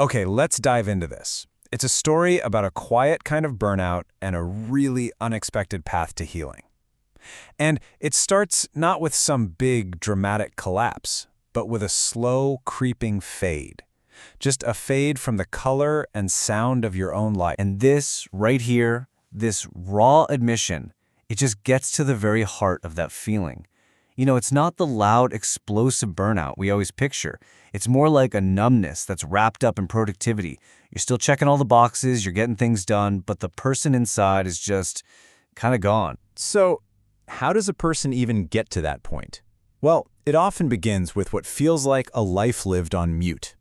Okay, let's dive into this. It's a story about a quiet kind of burnout and a really unexpected path to healing. And it starts not with some big, dramatic collapse, but with a slow, creeping fade. Just a fade from the color and sound of your own life. And this, right here, this raw admission, it just gets to the very heart of that feeling. It's not the loud, explosive burnout we always picture. It's more like a numbness that's wrapped up in productivity. You're still checking all the boxes, you're getting things done, but the person inside is just kind of gone. So, how does a person even get to that point? Well, it often begins with what feels like a life lived on mute.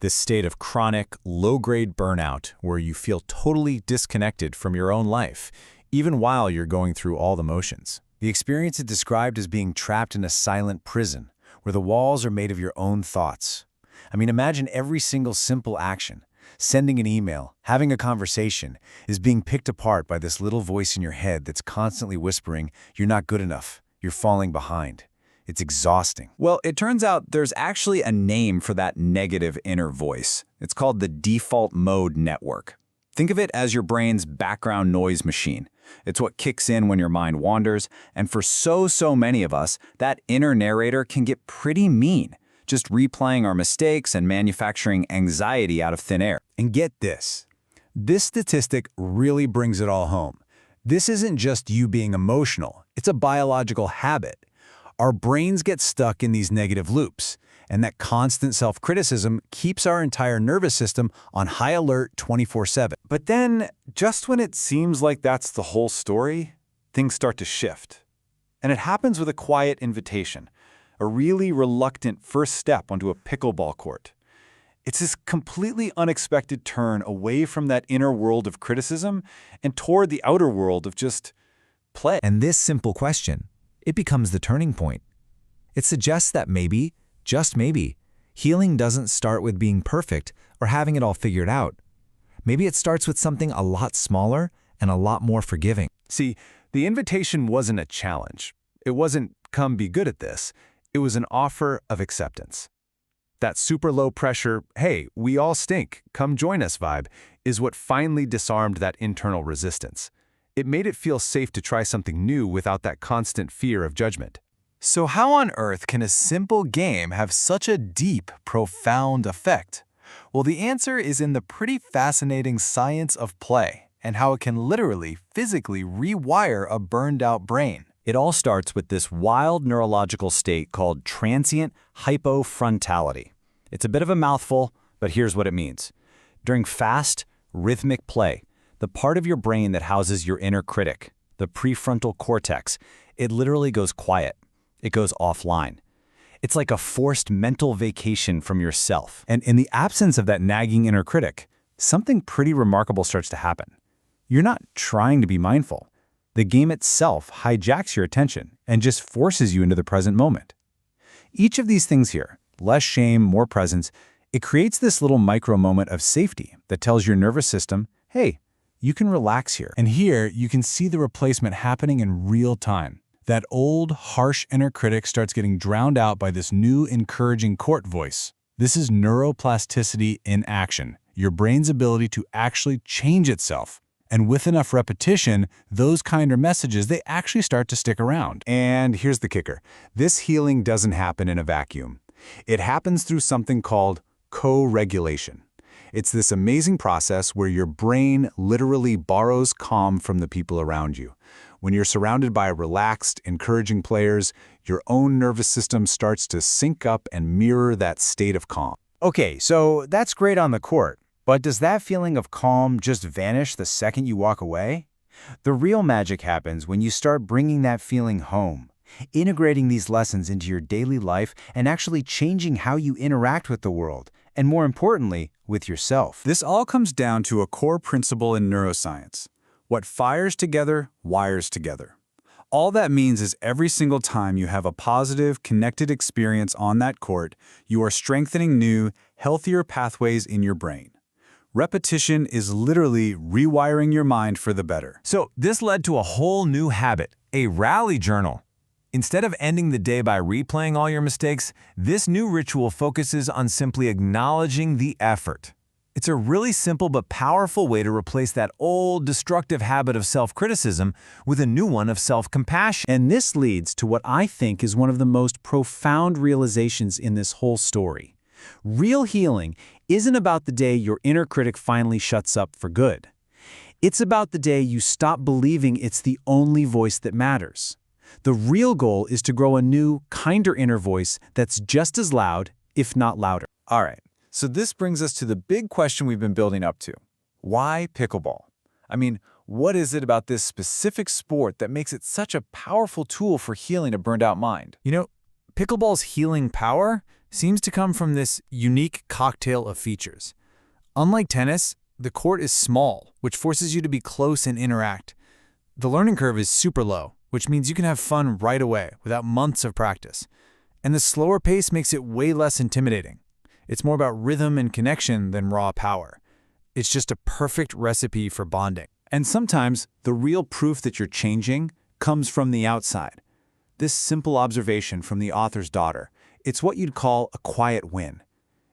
This state of chronic, low-grade burnout where you feel totally disconnected from your own life, even while you're going through all the motions. The experience is described as being trapped in a silent prison, where the walls are made of your own thoughts. Imagine every single simple action, sending an email, having a conversation, is being picked apart by this little voice in your head that's constantly whispering, "You're not good enough, you're falling behind." It's exhausting. Well, it turns out there's actually a name for that negative inner voice. It's called the default mode network. Think of it as your brain's background noise machine. It's what kicks in when your mind wanders, and for so many of us, that inner narrator can get pretty mean, just replaying our mistakes and manufacturing anxiety out of thin air. And get this. This statistic really brings it all home. This isn't just you being emotional. It's a biological habit. Our brains get stuck in these negative loops, and that constant self-criticism keeps our entire nervous system on high alert 24/7. But then, just when it seems like that's the whole story, things start to shift. And it happens with a quiet invitation, a really reluctant first step onto a pickleball court. It's this completely unexpected turn away from that inner world of criticism and toward the outer world of just play. And this simple question, it becomes the turning point. It suggests that maybe, just maybe, healing doesn't start with being perfect or having it all figured out. Maybe it starts with something a lot smaller and a lot more forgiving. See, the invitation wasn't a challenge. It wasn't, "Come be good at this." It was an offer of acceptance. That super low pressure, "Hey, we all stink, come join us" vibe is what finally disarmed that internal resistance. It made it feel safe to try something new without that constant fear of judgment. So how on earth can a simple game have such a deep, profound effect? Well, the answer is in the pretty fascinating science of play and how it can literally, physically rewire a burned-out brain. It all starts with this wild neurological state called transient hypofrontality. It's a bit of a mouthful, but here's what it means. During fast, rhythmic play, the part of your brain that houses your inner critic, the prefrontal cortex, it literally goes quiet. It goes offline. It's like a forced mental vacation from yourself. And in the absence of that nagging inner critic, something pretty remarkable starts to happen. You're not trying to be mindful. The game itself hijacks your attention and just forces you into the present moment. Each of these things here, less shame, more presence, it creates this little micro moment of safety that tells your nervous system, hey, you can relax here. And here, you can see the replacement happening in real time. That old, harsh inner critic starts getting drowned out by this new, encouraging court voice. This is neuroplasticity in action, your brain's ability to actually change itself. And with enough repetition, those kinder messages, they actually start to stick around. And here's the kicker. This healing doesn't happen in a vacuum. It happens through something called co-regulation. It's this amazing process where your brain literally borrows calm from the people around you. When you're surrounded by relaxed, encouraging players, your own nervous system starts to sync up and mirror that state of calm. Okay, so that's great on the court. But does that feeling of calm just vanish the second you walk away? The real magic happens when you start bringing that feeling home, integrating these lessons into your daily life and actually changing how you interact with the world, and more importantly, with yourself. This all comes down to a core principle in neuroscience. What fires together, wires together. All that means is every single time you have a positive, connected experience on that court, you are strengthening new, healthier pathways in your brain. Repetition is literally rewiring your mind for the better. So this led to a whole new habit, a rally journal. Instead of ending the day by replaying all your mistakes, this new ritual focuses on simply acknowledging the effort. It's a really simple but powerful way to replace that old destructive habit of self-criticism with a new one of self-compassion. And this leads to what I think is one of the most profound realizations in this whole story. Real healing isn't about the day your inner critic finally shuts up for good. It's about the day you stop believing it's the only voice that matters. The real goal is to grow a new, kinder inner voice that's just as loud, if not louder. All right, so this brings us to the big question we've been building up to. Why pickleball? I mean, what is it about this specific sport that makes it such a powerful tool for healing a burned-out mind? You know, pickleball's healing power seems to come from this unique cocktail of features. Unlike tennis, the court is small, which forces you to be close and interact. The learning curve is super low, which means you can have fun right away without months of practice. And the slower pace makes it way less intimidating. It's more about rhythm and connection than raw power. It's just a perfect recipe for bonding. And sometimes the real proof that you're changing comes from the outside. This simple observation from the author's daughter, it's what you'd call a quiet win.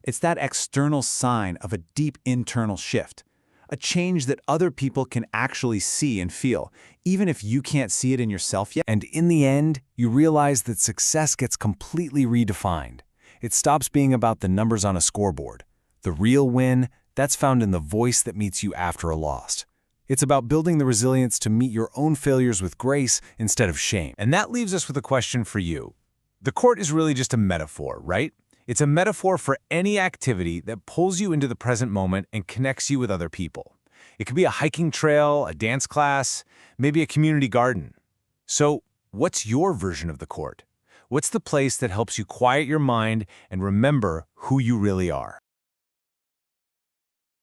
It's that external sign of a deep internal shift, a change that other people can actually see and feel, even if you can't see it in yourself yet. And in the end, you realize that success gets completely redefined. It stops being about the numbers on a scoreboard. The real win, that's found in the voice that meets you after a loss. It's about building the resilience to meet your own failures with grace instead of shame. And that leaves us with a question for you. The court is really just a metaphor, right? It's a metaphor for any activity that pulls you into the present moment and connects you with other people. It could be a hiking trail, a dance class, maybe a community garden. So, what's your version of the court? What's the place that helps you quiet your mind and remember who you really are?